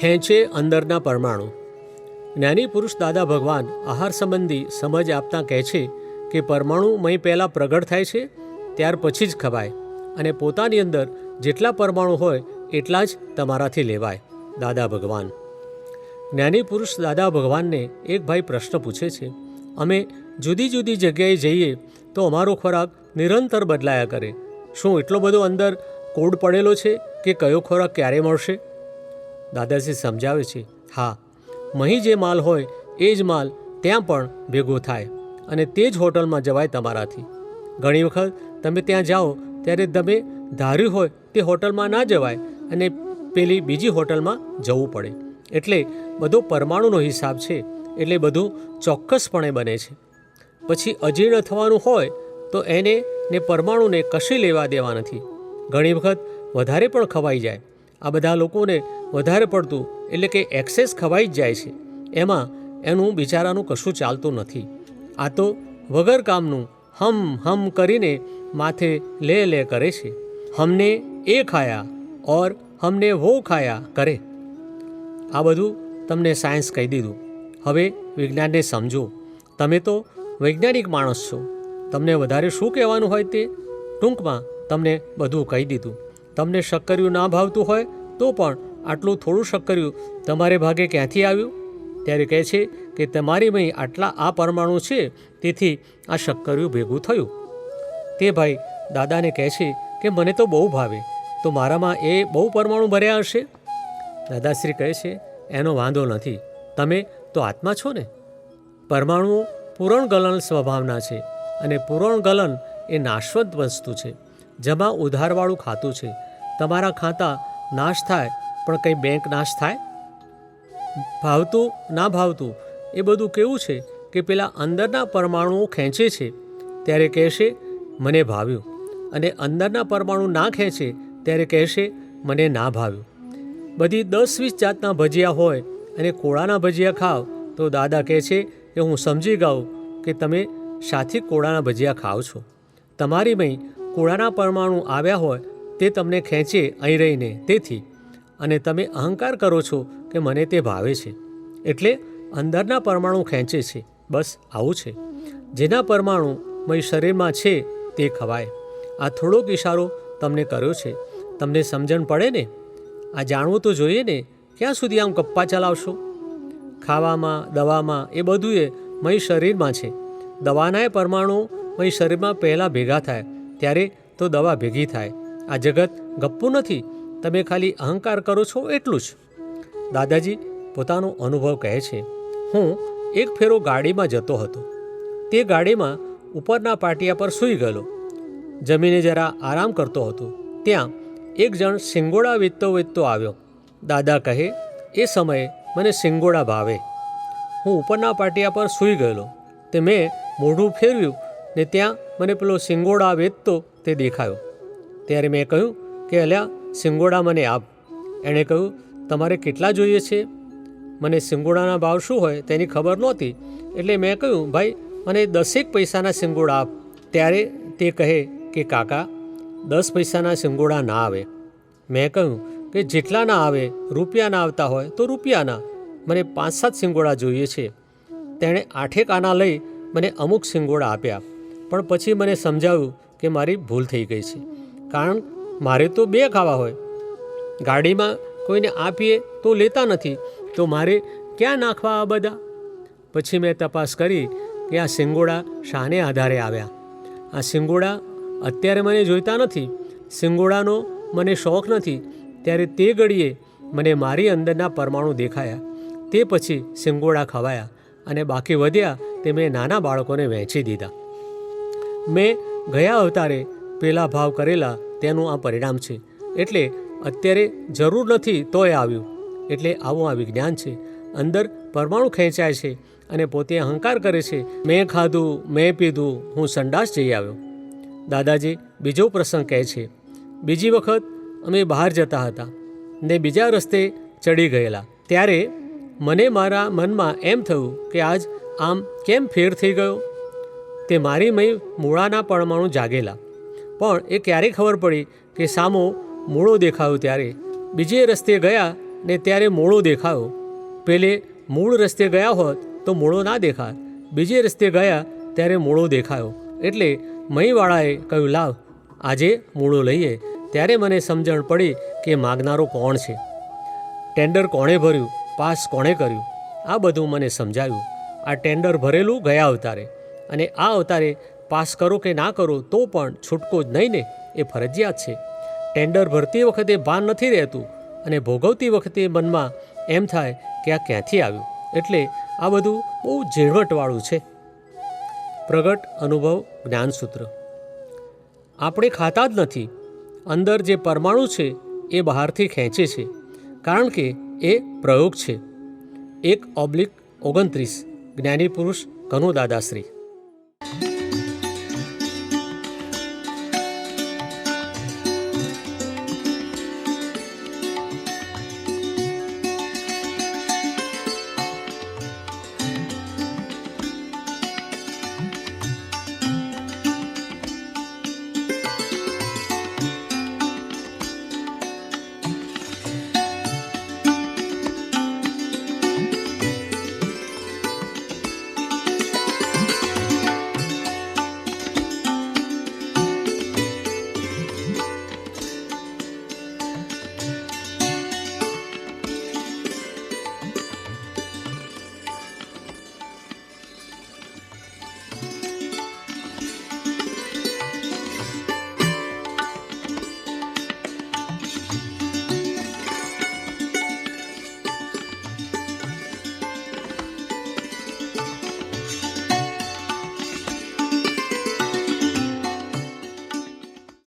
ખેંચે અંદરના પરમાણુ. જ્ઞાની પુરુષ દાદા ભગવાન આહાર સંબંધી સમજ આપતા કહે છે કે પરમાણુમય પહેલાં પ્રગટ થાય છે, ત્યાર પછી જ ખવાય, અને પોતાની અંદર જેટલા પરમાણુ હોય એટલા જ તમારાથી લેવાય. દાદા ભગવાન. જ્ઞાની પુરુષ દાદા ભગવાનને એક ભાઈ પ્રશ્ન પૂછે છે, અમે જુદી જુદી જગ્યાએ જઈએ તો અમારો ખોરાક નિરંતર બદલાયા કરે, શું એટલો બધો અંદર કોડ પડેલો છે કે કયો ખોરાક ક્યારે મળશે? દાદાજી સમજાવે છે, હા, મહી જે માલ હોય એ જ માલ ત્યાં પણ ભેગો થાય અને તે જ હોટલમાં જવાય તમારાથી. ઘણી વખત તમે ત્યાં જાઓ ત્યારે તમે ધાર્યું હોય તે હોટલમાં ના જવાય અને પેલી બીજી હોટલમાં જવું પડે. એટલે બધો પરમાણુનો હિસાબ છે, એટલે બધું ચોક્કસપણે બને છે. પછી અજીર્ણ થવાનું હોય તો એને ને પરમાણુને કશી લેવા દેવા નથી. ઘણી વખત વધારે પણ ખવાઈ જાય. આ બધા લોકોને વધારે પડતું એટલે કે એક્સેસ ખવાઈ જ જાય છે. એમાં એનું બિચારાનું કશું ચાલતું નથી. આ તો વગર કામનું હમ હમ કરીને માથે લે લે કરે છે. હમને એ ખાયા ઓર હમને વો ખાયા કરે. આ બધું તમને સાયન્સ કહી દીધું. હવે વિજ્ઞાનને સમજો. તમે તો વૈજ્ઞાનિક માણસ છો. તમને વધારે શું કહેવાનું હોય તે ટૂંકમાં તમને બધું કહી દીધું. તમને શક્કરિયું ના ભાવતું હોય તો પણ આટલું થોડું શક્કરિયું તમારે ભાગે ક્યાંથી આવ્યું? ત્યારે કહે છે કે તમારીમાં આટલા આ પરમાણુ છે, તેથી આ શક્કરિયું ભેગું થયું. તે ભાઈ દાદાને કહે છે કે મને તો બહુ ભાવે, તો મારામાં એ બહુ પરમાણુ ભર્યા હશે? દાદાશ્રી કહે છે, એનો વાંધો નથી, તમે તો આત્મા છો ને. પરમાણુઓ પૂરણ ગલન સ્વભાવના છે, અને પૂરણ ગલન એ નાશવંત વસ્તુ છે, જેમાં ઉધારવાળું ખાતું છે. તમારા ખાતા નાશ થાય પણ કંઈ બેંક નાશ થાય? ભાવતું ના ભાવતું એ બધું કેવું છે કે પેલા અંદરના પરમાણુઓ ખેંચે છે ત્યારે કહેશે મને ભાવ્યું, અને અંદરના પરમાણુ ના ખેંચે ત્યારે કહેશે મને ના ભાવ્યું. બધી 10-20 જાતના ભજીયા હોય અને કોળાના ભજીયા ખાવ તો દાદા કહે છે કે હું સમજી ગયો કે તમે સાથી કોળાના ભજીયા ખાઓ છો. તમારીમાં કોળાના પરમાણુ આવ્યા હોય તે તમને ખેંચે અહીં રહીને, તેથી અને તમે અહંકાર કરો છો કે મને તે ભાવે છે, એટલે અંદરના પરમાણુ ખેંચે છે. બસ આવું છે. જેના પરમાણુ મય શરીરમાં છે તે ખવાય. આ થોડોક ઇશારો તમને કર્યો છે. તમને સમજણ પડે ને? આ જાણવું તો જોઈએ ને. ક્યાં સુધી આમ ગપ્પા ચલાવશો? ખાવામાં, દવામાં એ બધું એ મય શરીરમાં છે. દવાનાય પરમાણુ મય શરીરમાં પહેલાં ભેગા થાય ત્યારે તો દવા ભેગી થાય. આ જગત ગપ્પું નથી. તમે ખાલી અહંકાર કરો છો એટલું જ. દાદાજી પોતાનો અનુભવ કહે છે, હું એક ફેરો ગાડીમાં જતો હતો. તે ગાડીમાં ઉપરના પાટિયા પર સૂઈ ગયેલો. જમીને જરા આરામ કરતો હતો. ત્યાં એક જણ સિંગોડા વેચતો આવ્યો. દાદા કહે, એ સમયે મને સિંગોડા ભાવે. હું ઉપરના પાટિયા પર સૂઈ ગયેલો. તે મેં મોઢું ફેરવ્યું ને ત્યાં મને પેલો સિંગોડા વેચતો તે દેખાયો. ત્યારે મેં કહ્યું કે અલ્યા સિંગોડા મને આપ. એણે કહ્યું, તમારે કેટલા જોઈએ છે? મને સિંગોડાના ભાવ શું હોય તેની ખબર નહોતી, એટલે મેં કહ્યું, ભાઈ મને 10 પૈસાના સિંગોડા આપ. ત્યારે તે કહે કે કાકા 10 પૈસાના સિંગોડા ના આવે. મેં કહ્યું કે જેટલા ના આવે, રૂપિયા ના આવતા હોય તો રૂપિયાના. મને 5-7 સિંગોડા જોઈએ છે. તેણે 8 આના લઈ મને અમુક સિંગોડા આપ્યા. પણ પછી મને સમજાવ્યું કે મારી ભૂલ થઈ ગઈ છે, કારણ મારે તો 2 ખાવા હોય. ગાડીમાં કોઈને આપીએ તો લેતા નથી, તો મારે ક્યાં નાખવા આ બધા? પછી મેં તપાસ કરી કે આ સિંગોડા શાને આધારે આવ્યા. આ સિંગોડા અત્યારે મને જોઈતા નથી. સિંગોડાનો મને શોખ નથી. ત્યારે તે ઘડીએ મને મારી અંદરના પરમાણુ દેખાયા. તે પછી સિંગોડા ખવાયા અને બાકી વધ્યા તે મેં નાના બાળકોને વહેંચી દીધા. મેં ગયા અવતારે પેલા ભાવ કરેલા તેનું આ પરિણામ છે. એટલે અત્યારે જરૂર નથી તોય આવ્યું. એટલે આવું આ વિજ્ઞાન છે. અંદર પરમાણુ ખેંચાય છે અને પોતે અહંકાર કરે છે, મેં ખાધું, મેં પીધું, હું સંડાસ જઈ આવ્યો. દાદાજી બીજો પ્રસંગ કહે છે, બીજી વખત અમે બહાર જતા હતા ને બીજા રસ્તે ચડી ગયેલા. ત્યારે મને મારા મનમાં એમ થયું કે આજ આમ કેમ ફેર થઈ ગયો? તે મારી મય મૂળાના પરમાણુ જાગેલા. પણ એ ક્યારે ખબર પડી કે સામો મૂળો દેખાયો? ત્યારે બીજે રસ્તે ગયા ને ત્યારે મોળો દેખાયો. પેલે મૂળ રસ્તે ગયા હોત તો મોળો ના દેખાય, બીજે રસ્તે ગયા ત્યારે મોળો દેખાયો. એટલે મહીવાળાએ કહ્યું, લાવ આજે મૂળો લઈએ. ત્યારે મને સમજણ પડી કે માગનારો કોણ છે, ટેન્ડર કોણે ભર્યું, પાસ કોણે કર્યું, આ બધું મને સમજાયું. આ ટેન્ડર ભરેલું ગયા અવતારે, અને આ અવતારે પાસ કરો કે ના કરો તો પણ છૂટકો જ નહીં ને, એ ફરજિયાત છે. ટેન્ડર ભરતી વખતે ભાન નથી રહેતું અને ભોગવતી વખતે મનમાં એમ થાય કે આ ક્યાંથી આવ્યું. એટલે આ બધું બહુ ઝીણવટવાળું છે. પ્રગટ અનુભવ જ્ઞાનસૂત્ર. આપણે ખાતા જ નથી. અંદર જે પરમાણુ છે એ બહારથી ખેંચે છે, કારણ કે એ પ્રયોગ છે. 1/29 જ્ઞાની પુરુષ કનુ દાદાશ્રી.